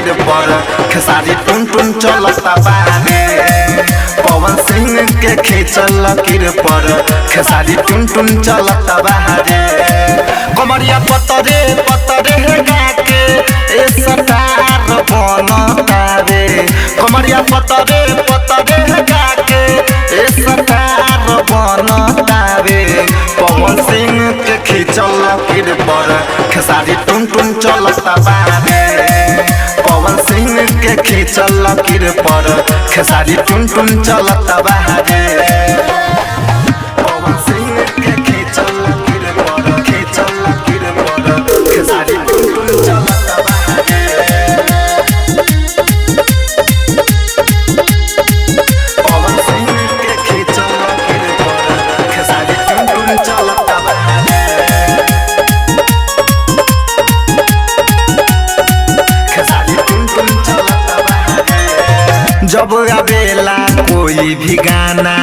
लकीर पर खेसारी टुन टुन चलता बारे। पवन सिंह के खींचल लकीर पर खेसारी टुन टुन चलता बारे। कमरिया पतरे पतरे गाके ए सटार बनता रे। कमरिया पतरे पतरे गाके ए सटार बनता रे। पवन सिंह के खींचल लकीर पर खेसारी टुन टुन चलता बारे। पवन सिंह के खींचल लकीर पर खेसारी टुन टुन चलता बारे। पवन सिंह के खींचल लकीर पर खेसारी टुन टुन चलता बारे। पवन सिंह के खींचल लकीर पर खेसारी टुन टुन चलता बारे। खेसारी टुन टुन चलता बारे। जब आवेला कोई भी गाना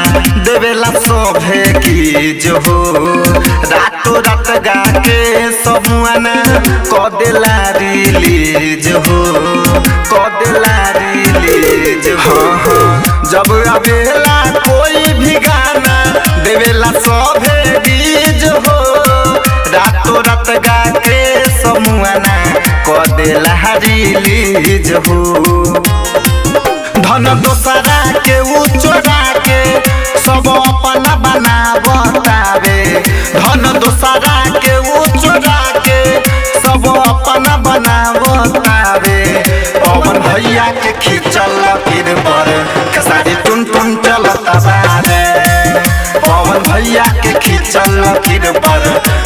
देवेला सोभे की जो हो। रातों रात गा के समुआना कदेला रिलीज हो। कदेला रिलीज हो। जब आवेला कोई भी गाना देवेला सोभे बीज हो। रातों रात गा के समुआना कदेला रिलीज हो। धन दोसरा के उ चोरा के सब अपना बनावतावे। धन दोसरा के उ चोरा के सब अपना बनावतावे। पवन भैया के खींचल लकीर पर खेसारी टुन टुन चलता बारे। पवन भैया के खींचल लकीर पर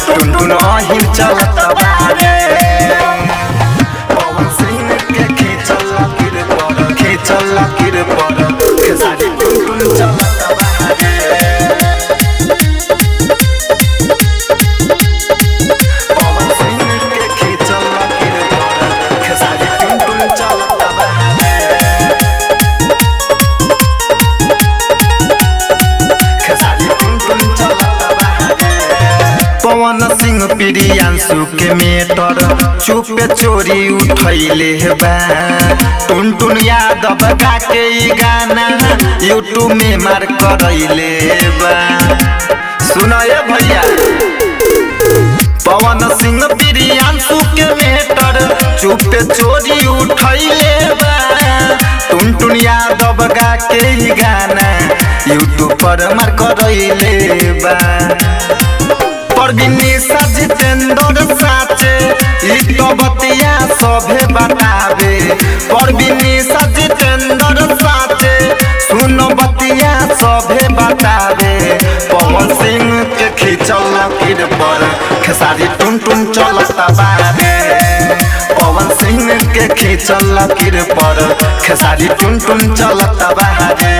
टुन टुन अहिर चलता बारे। पवन सिंह के खींचल लकीर पर खेसारी टुन टुन चलता बारे। पवन सिंह के खींचल लकीर पर खेसारी टुन टुन चलता बारे। खेसारी टुन टुन चलता बारे। पवन सिंह प्रियांशु के मेटर चुपे चोरी उठैले बा। टुन टुन यादव गा के ई गाना यूट्यूब में मार करैले बा। सुनाए भैया पवन सिंह प्रियांशु के मेटर चुपे चोरी उठैले बा। टुन टुन यादव गा के ई गाना यूट्यूब पर मार करैले बा। परवीनी जितेंद्र साचे ई तो बतिया सभे बतावे। परवीनी जितेंद्र साचे सुनो बतिया सभे बतावे। पवन सिंह के खींचल लकीर पर खेसारी टुन टुन चलता बारे। पवन सिंह के खींचल लकीर पर खेसारी टुन टुन चलता बारे।